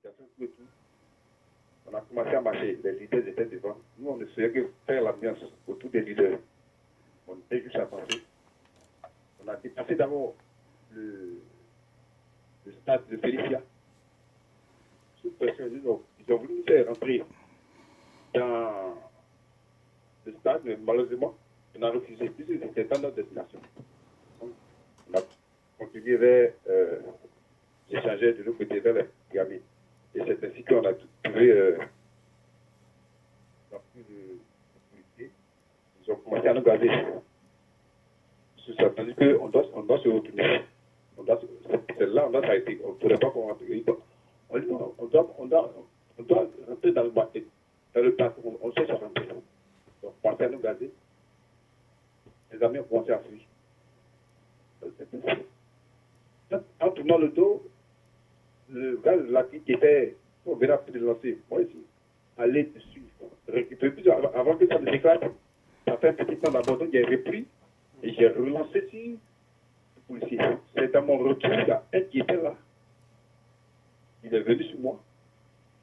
l'organisation, tout et tout. On a commencé à marcher, les leaders étaient devant. Nous, on ne savait que faire l'ambiance autour des leaders. On était juste avancé. On a dépassé d'abord le, le stade de Félicia. Sous pression, ils ont voulu nous faire rentrer dans le stade, mais malheureusement, on a refusé, puisque c'était pas notre destination. Donc, on a continué vers l'échangeur de l'autre côté, vers la pyramide. Et c'est ainsi qu'on a trouvé dans plus de policiers. Ils ont commencé à nous garder. C'est-à-dire qu'on doit se retourner. Celle-là, on doit s'arrêter. On ne pourrait pas qu'on rentre. On doit rentrer dans le parc. On cherche à rentrer. Donc, on pensait à nous garder. Les amis ont commencé à fuir. En tournant le dos, le gars de la qui était, on verra plus de lancer. Moi ici, aller dessus, récupérer plus avant que ça ne s'éclate. Ça fait un petit temps d'abord, donc j'ai repris et j'ai relancé sur le policier. C'est dans mon retour, il y a un qui était là. Il est venu sur moi.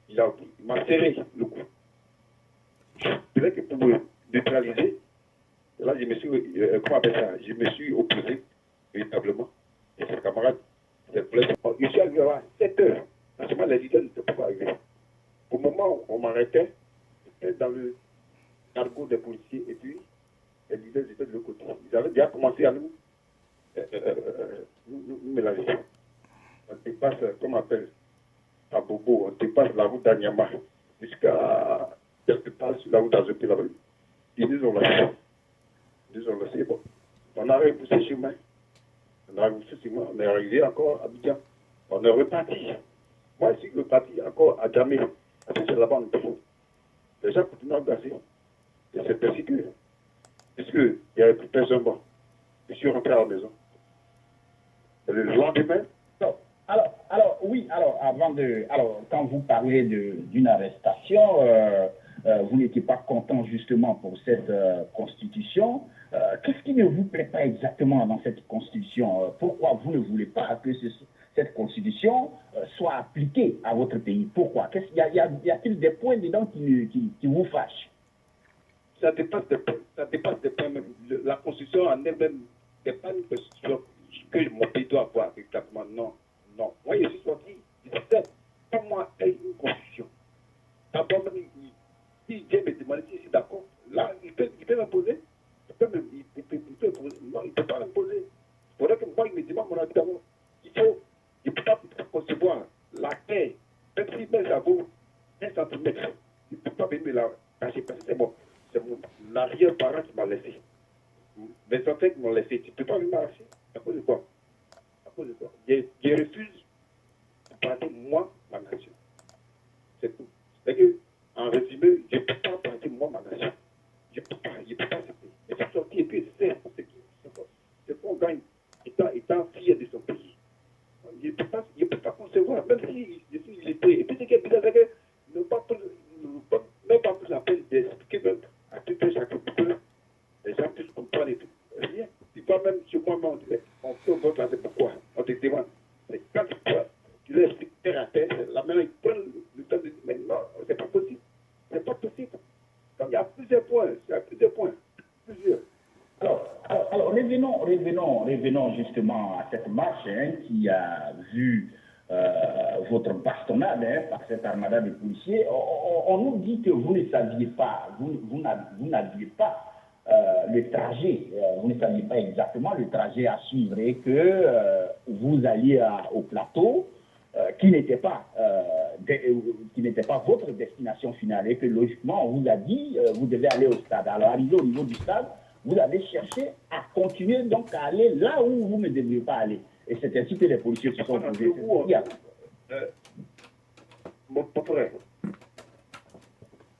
Il m'a serré le cou. C'est vrai que pour me neutraliser, là, je me suis, comment appelle ça, je me suis opposé véritablement. Et ses camarades, c'est blessé. Je suis arrivé à 7 heures. Franchement, les leaders n'étaient pas arrivés. Au moment où on m'arrêtait, j'étais dans le cargo des policiers et puis les leaders étaient de l'autre côté. Ils avaient déjà commencé à nous mélanger. On dépasse, comment on appelle, à Bobo, on dépasse la route d'Anyama jusqu'à quelque part sur la route d'Azopé là-bas. Ils nous ont lâchés. Ils nous ont laissé. Bon. On a repoussé chemin. On est arrivé encore à Abidjan. On est reparti. Moi, je suis reparti encore à Djamé. Parce que c'est là-bas on était. Les gens continuent à gazer. Et c'est ainsi que, puisqu'il n'y avait plus personne, bon, je suis rentré à la maison. Et le lendemain. Alors, quand vous parlez d'une arrestation, vous n'étiez pas content justement pour cette constitution. Qu'est-ce qui ne vous plaît pas exactement dans cette constitution? Pourquoi vous ne voulez pas que cette constitution soit appliquée à votre pays? Pourquoi? Y a-t-il des points dedans qui vous fâchent? Ça dépasse des points même. La constitution en elle-même n'est pas une constitution que mon pays doit avoir exactement. Non, non. Moi, je suis sorti, je disais, pas moi, une constitution. D'abord, même, si Dieu me demande si je suis d'accord, là, il peut m'imposer. Il peut m'imposer. Non, il ne peut pas m'imposer. Il faudrait que moi, il me demande mon avis d'abord. Il ne peut pas concevoir la terre, même si ça vaut 1 centimètre, il ne peut pas venir me la cacher parce que c'est mon arrière-parent qui m'a laissé. Mes ancêtres m'ont laissé. Tu ne peux pas venir m'arracher. À cause de quoi? À cause de quoi? Je refuse de parler moi, ma nation. C'est tout. C'est que, en résumé, je ne peux pas parler moi, ma nation. Je ne peux pas accepter. Et c'est sorti et puis c'est qu'on gagne étant fier de son pays. Je ne peux pas concevoir, même si je suis illettré. Et puis c'est que bizarre, c'est que ne pas même pas plus la peine d'expliquer même à tout un chacun pour que les gens puissent comprendre et tout. Rien. Tu vois, même chez moi, on disait, on fait vote là, c'est pourquoi? On te demande. Mais quand tu leur expliques terre à terre, la main, ils prennent le temps de dire, mais non, c'est pas possible. C'est pas possible. Donc il y a plusieurs points. Plusieurs. Alors revenons justement à cette marche qui a vu votre bastonnade par cette armada de policiers. On nous dit que vous ne saviez pas, vous n'aviez pas le trajet, vous ne saviez pas exactement le trajet à suivre et que vous alliez au plateau qui n'était pas votre destination finale et que logiquement on vous a dit vous devez aller au stade. Alors arrivé au niveau du stade, vous avez cherché à continuer donc à aller là où vous ne deviez pas aller. Et c'est ainsi que les policiers se sont posés. Mon frère.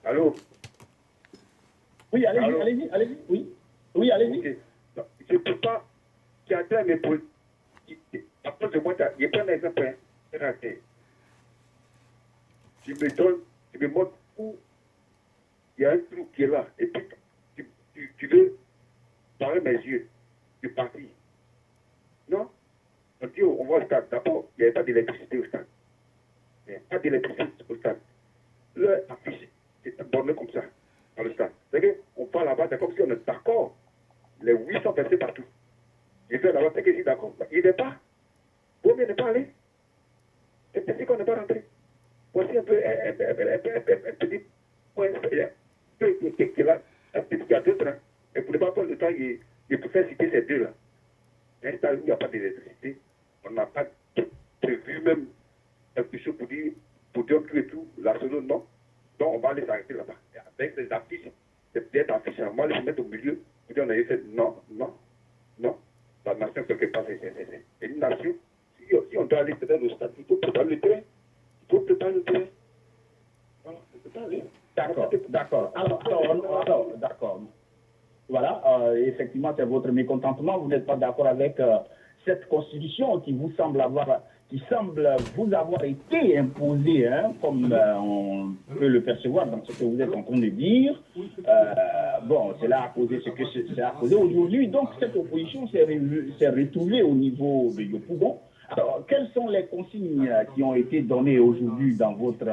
Allô? Oui, allez-y. Oui, allez-y. Okay. Je ne peux pas cadrer mes policiers. À cause de moi, je prends un exemple. Tu me montres où il y a un trou qui est là. Et puis, tu veux barrer mes yeux. Tu es parti. Non? On dit, on va au stade. D'abord, il n'y avait pas d'électricité au stade. Il n'y a pas d'électricité au stade. Leur affiche, c'est borné comme ça, dans le stade. C'est-à-dire qu'on va là-bas, c'est comme si on est d'accord. Les 800 personnes partout. Je fais là-bas, c'est que je suis d'accord. Il n'est pas. Vaut mieux ne pas aller. C'est ainsi qu'on n'est pas rentré. Voici un peu un petit point qui est là, un petit qui a deux trains. Et pour ne pas prendre le temps, il peut faire citer ces deux-là. Un stade où il n'y a pas d'électricité, on n'a pas prévu même quelque chose pour dire tout et tout, la seconde non. Donc on va aller s'arrêter là-bas. Avec les affiches, c'est peut-être affiches, on va les mettre au milieu, pour dire on a fait non, non, non. La nation, quelque part, c'est une nation. Si on doit aller peut-être au stade, il faut préparer le terrain. Il faut préparer le terrain. Voilà, on peut pas aller. D'accord. Alors, d'accord. Voilà, effectivement, c'est votre mécontentement. Vous n'êtes pas d'accord avec cette constitution qui semble vous avoir été imposée, hein, comme on peut le percevoir dans ce que vous êtes en train de dire. Bon, cela a causé ce que ça a causé aujourd'hui. Donc, cette opposition s'est retrouvée au niveau de Yopougon. Alors, quelles sont les consignes qui ont été données aujourd'hui dans votre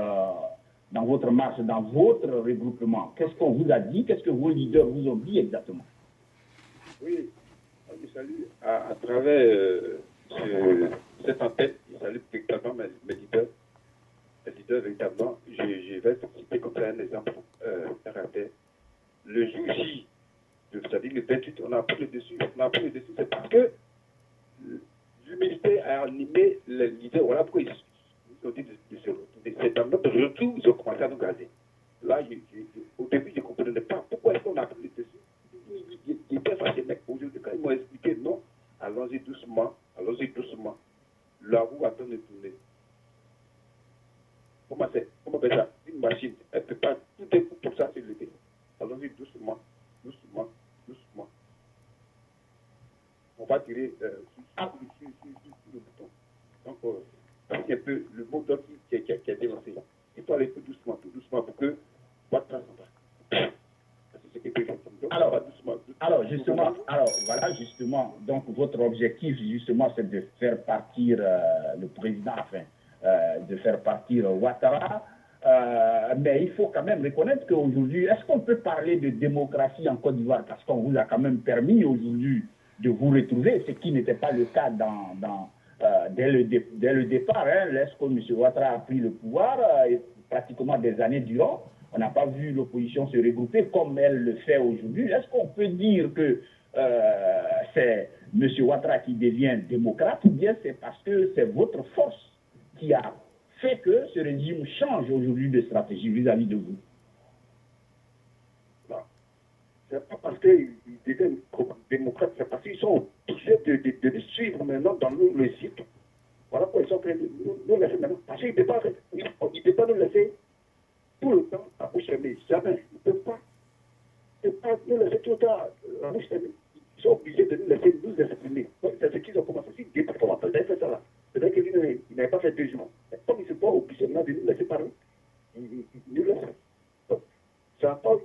marche, dans votre regroupement? Qu'est-ce qu'on vous a dit? Qu'est-ce que vos leaders vous ont dit exactement? Oui, je salue à travers cette antenne, je salue véritablement mes leaders. Les leaders, véritablement, je vais citer comme ça un exemple RAT. Le jour J, c'est-à-dire le 28, on a pris le dessus. C'est parce que le ministère a animé les leaders. Voilà pourquoi ils ont dit de se retrouver. C'est dans notre retour ils ont commencé à nous gazer. Là, au début, je ne comprenais pas pourquoi est-ce qu'on a pris le dessus. J'étais fâché, mais aujourd'hui, quand ils m'ont expliqué, non, allons-y doucement. La roue attend de tourner. Comment fait ça? Une machine, elle ne peut pas tout d'un coup pour ça s'élever. Allons-y doucement. On va tirer sur le bouton. Donc, c'est un peu le mot d'ordre qui a dénoncé. Il faut aller tout doucement pour que votre trace s'en va. Justement, donc votre objectif, justement, c'est de faire partir le président, de faire partir Ouattara. Mais il faut quand même reconnaître qu'aujourd'hui, est-ce qu'on peut parler de démocratie en Côte d'Ivoire? Parce qu'on vous a quand même permis aujourd'hui de vous retrouver, ce qui n'était pas le cas dès le départ. Hein, lorsque M. Ouattara a pris le pouvoir, pratiquement des années durant, on n'a pas vu l'opposition se regrouper comme elle le fait aujourd'hui. Est-ce qu'on peut dire que c'est M. Ouattara qui devient démocrate, ou bien c'est parce que c'est votre force qui a fait que ce régime change aujourd'hui de stratégie vis-à-vis de vous? Non. C'est pas parce qu'ils deviennent démocrates, c'est parce qu'ils sont obligés de suivre maintenant dans le site. Voilà pourquoi ils sont prêts de nous laisser maintenant. Parce qu'ils ne peuvent pas nous laisser tout le temps à bouche fermée. Jamais. Ils ne peuvent pas. Ils ne peuvent pas nous laisser tout le temps à bouche fermée. Ils sont obligés de nous laisser nous exprimer. C'est ce qu'ils ont commencé. S'ils disent comment vous avez fait ça là. C'est-à-dire qu'ils n'avaient pas fait 2 jours. Comme ils ne sont pas obligés de nous laisser parler, ils nous laissent. Ça n'a pas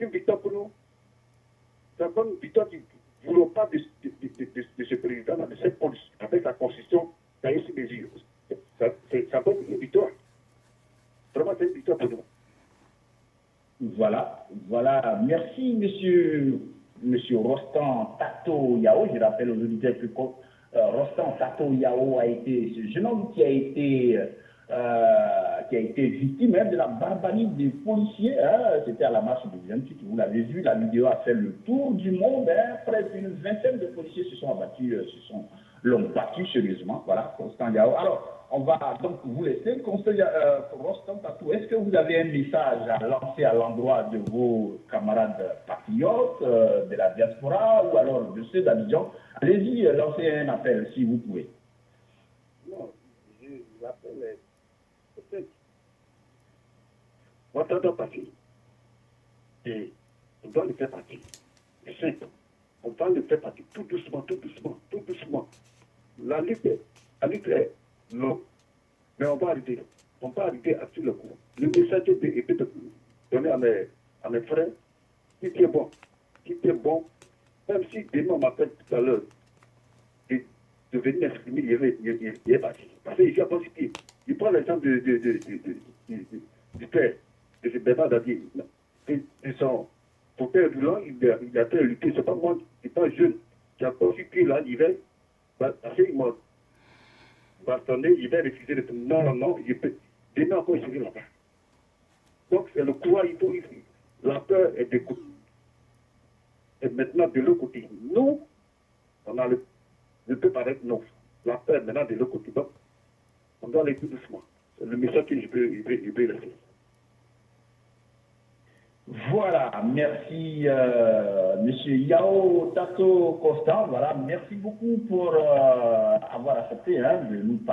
une victoire pour nous. Ça n'a pas une victoire qui ne voulons pas de ce président, de cette police, avec la constitution d'ailleurs sur mesure. Ça n'a pas une victoire. Vraiment, c'est une victoire pour nous. Voilà. Merci, monsieur Rostan Tato Yao. Je rappelle aux auditeurs que Rostan Tato Yao a été ce jeune homme qui a été victime de la barbarie des policiers. Hein. C'était à la marche du 28. Vous l'avez vu, la vidéo a fait le tour du monde. Hein. Près d'une vingtaine de policiers se sont abattus, l'ont battu sérieusement. Voilà, Rostan Yao. Alors, on va donc vous laisser. Rostan Tato, est-ce que vous avez un message à lancer à l'endroit de vos camarades patriotes, de la diaspora ou alors de ceux d'Abidjan? Allez-y, lancez un appel si vous pouvez. Non, je l'appelle peut-être. Ouattara doit partir. Et on doit le faire partir. C'est simple. On doit le faire partir tout doucement. La lutte est longue. Mais on va arriver. On va arriver à tout le coup. Le message est donné à mes frères qui est bon. Même si demain on m'appelle tout à l'heure de venir exprimer, il est parti. Parce qu'il est positif. Il prend l'exemple du père, de ce Bernard Davier. De son fauteuil roulant, il a fait lutter. C'est pas moi, c'est pas jeune. J'ai encore su que là, l'hiver, parce qu'il m'a bastonné, il va refuser de tout. Non, non, non, il peut. Demain encore, il serait là-bas. Donc, c'est le courage, il faut ici. La peur est de côté. Et maintenant, de l'autre côté, nous, on a le peu paraître non. La peur maintenant de l'autre côté. Donc, on doit aller plus doucement. C'est le message que je veux laisser. Voilà, merci Monsieur Yao Tato Constant. Voilà, merci beaucoup pour avoir accepté de nous parler.